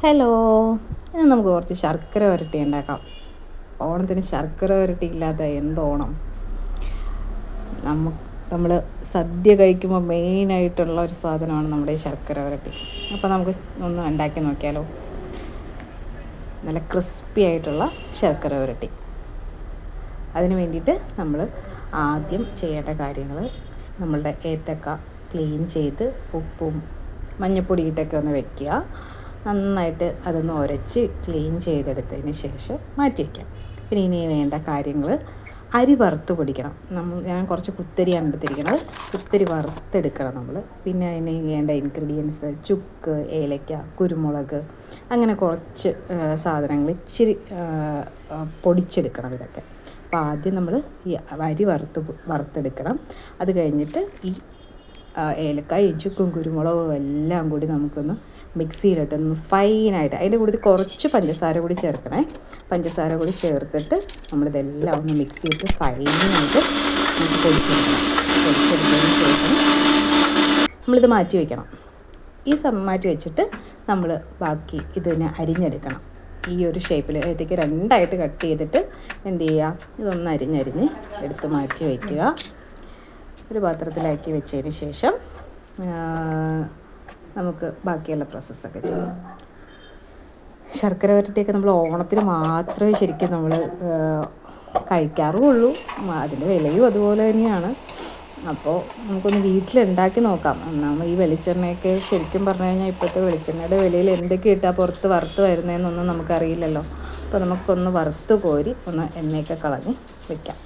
Hello, ഇന്ന് നമുക്ക് കുറച്ച് ശർക്കര വരട്ടി ഉണ്ടാക്കാം. ഓണത്തിന് ശർക്കര വരട്ടി ഇല്ലാത്ത എന്തോണം. നമ്മൾ സദ്യ കഴിക്കുമ്പോൾ മെയിനായിട്ടുള്ള ഒരു സാധനമാണ് നമ്മുടെ ഈ ശർക്കര വരട്ടി. അപ്പോൾ നമുക്ക് ഒന്ന് ഉണ്ടാക്കി നോക്കിയാലോ. നല്ല ക്രിസ്പി ആയിട്ടുള്ള ശർക്കര വരട്ടി. അതിന് വേണ്ടിയിട്ട് നമ്മൾ ആദ്യം ചെയ്യേണ്ട കാര്യങ്ങൾ, നമ്മളുടെ ഏത്തക്ക ക്ലീൻ ചെയ്ത് ഉപ്പും മഞ്ഞൾപ്പൊടി ഇട്ടൊക്കെ ഒന്ന് വയ്ക്കുക. നന്നായിട്ട് അതൊന്ന് ഉരച്ച് ക്ലീൻ ചെയ്തെടുത്തതിന് ശേഷം മാറ്റി വയ്ക്കാം. പിന്നെ ഇനി വേണ്ട കാര്യങ്ങൾ, അരി വറുത്ത് പൊടിക്കണം. ഞാൻ കുറച്ച് കുത്തരിയാണ് എടുത്തിരിക്കുന്നത്. കുത്തരി വറുത്തെടുക്കണം നമ്മൾ. പിന്നെ അതിന് വേണ്ട ഇൻഗ്രീഡിയൻസ് ചുക്ക്, ഏലക്ക, കുരുമുളക്, അങ്ങനെ കുറച്ച് സാധനങ്ങൾ ഇച്ചിരി പൊടിച്ചെടുക്കണം ഇതൊക്കെ. അപ്പോൾ ആദ്യം നമ്മൾ ഈ അരി വറുത്തെടുക്കണം. അത് കഴിഞ്ഞിട്ട് ഈ ഏലക്കായും ചുക്കും കുരുമുളകും എല്ലാം കൂടി നമുക്കൊന്ന് മിക്സിയിലിട്ടൊന്ന് ഫൈനായിട്ട്, അതിൻ്റെ കൂടെ കുറച്ച് പഞ്ചസാര കൂടി ചേർക്കണേ. പഞ്ചസാര കൂടി ചേർത്തിട്ട് നമ്മളിതെല്ലാം ഒന്ന് മിക്സിയിട്ട് ഫൈനായിട്ട് നമുക്ക് പൊടിച്ചെടുക്കണം. പൊടിച്ചെടുത്തതിന് ശേഷം നമ്മളിത് മാറ്റി വയ്ക്കണം. ഈ മാറ്റി വെച്ചിട്ട് നമ്മൾ ബാക്കി ഇതിനെ അരിഞ്ഞെടുക്കണം. ഈ ഒരു ഷേപ്പിൽ ഏത്തേക്ക് രണ്ടായിട്ട് കട്ട് ചെയ്തിട്ട് എന്ത് ചെയ്യുക, ഇതൊന്ന് അരിഞ്ഞ് എടുത്ത് മാറ്റി വയ്ക്കുക. ഒരു പാത്രത്തിലാക്കി വെച്ചതിന് ശേഷം നമുക്ക് ബാക്കിയുള്ള പ്രോസസ്സൊക്കെ ചെയ്യാം. ശർക്കര വരട്ടിയൊക്കെ നമ്മൾ ഓണത്തിന് മാത്രമേ ശരിക്കും നമ്മൾ കഴിക്കാറുള്ളൂ. അതിൻ്റെ വിലയും അതുപോലെ തന്നെയാണ്. അപ്പോൾ നമുക്കൊന്ന് വീട്ടിലുണ്ടാക്കി നോക്കാം. നമ്മൾ ഈ വെളിച്ചെണ്ണയൊക്കെ ശരിക്കും പറഞ്ഞു കഴിഞ്ഞാൽ ഇപ്പോഴത്തെ വെളിച്ചെണ്ണയുടെ വിലയിൽ എന്തൊക്കെ ഇട്ടാൽ പുറത്ത് വറുത്ത് വരുന്നതെന്നൊന്നും നമുക്കറിയില്ലല്ലോ. അപ്പോൾ നമുക്കൊന്ന് വറുത്ത് കോരി ഒന്ന് എണ്ണയൊക്കെ കളഞ്ഞ് വെക്കാം.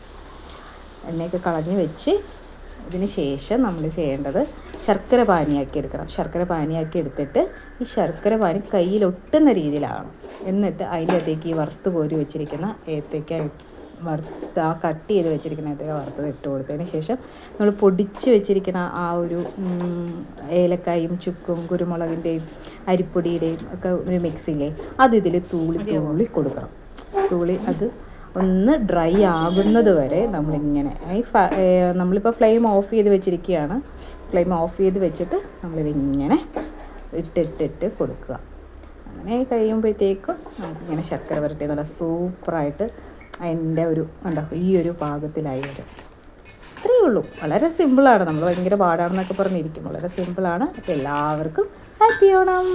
എണ്ണയൊക്കെ കളഞ്ഞ് വെച്ച് ഇതിന് ശേഷം നമ്മൾ ചെയ്യേണ്ടത് ശർക്കര പാനിയാക്കി എടുക്കണം. ശർക്കര പാനിയാക്കി എടുത്തിട്ട് ഈ ശർക്കര പാനി കയ്യിലൊട്ടുന്ന രീതിയിലാകണം. എന്നിട്ട് അതിൻ്റകത്തേക്ക് ഈ വറുത്ത് കോരി വെച്ചിരിക്കുന്ന ഏത്തയ്ക്ക കട്ട് ചെയ്ത് വെച്ചിരിക്കുന്ന ഏത്തയ്ക്ക വറുത്തത് ഇട്ട് കൊടുത്തതിന് ശേഷം നമ്മൾ പൊടിച്ച് വെച്ചിരിക്കുന്ന ആ ഒരു ഏലക്കായും ചുക്കും കുരുമുളകിൻ്റെയും അരിപ്പൊടിയുടെയും ഒക്കെ ഒരു മിക്സില്ലേ, അത് ഇതിൽ തൂളി കൊടുക്കണം. അത് ഒന്ന് ഡ്രൈ ആകുന്നത് വരെ നമ്മളിങ്ങനെ നമ്മളിപ്പോൾ ഫ്ലെയിം ഓഫ് ചെയ്ത് വെച്ചിരിക്കുകയാണ്. ഫ്ലെയിം ഓഫ് ചെയ്ത് വെച്ചിട്ട് നമ്മളിതിങ്ങനെ ഇട്ടിട്ട് കൊടുക്കുക. അങ്ങനെ കഴിയുമ്പോഴത്തേക്കും നമുക്കിങ്ങനെ ശർക്കര വരട്ടി നല്ല സൂപ്പറായിട്ട് അതിൻ്റെ ഒരു ഈ ഒരു പാകത്തിലായി വരും. ഇത്രയേ ഉള്ളൂ. വളരെ സിമ്പിളാണ്. നമ്മൾ ഭയങ്കര പാടാണെന്നൊക്കെ പറഞ്ഞിരിക്കും. വളരെ സിമ്പിളാണ്. അപ്പോൾ എല്ലാവർക്കും ഹാപ്പി ഓണം.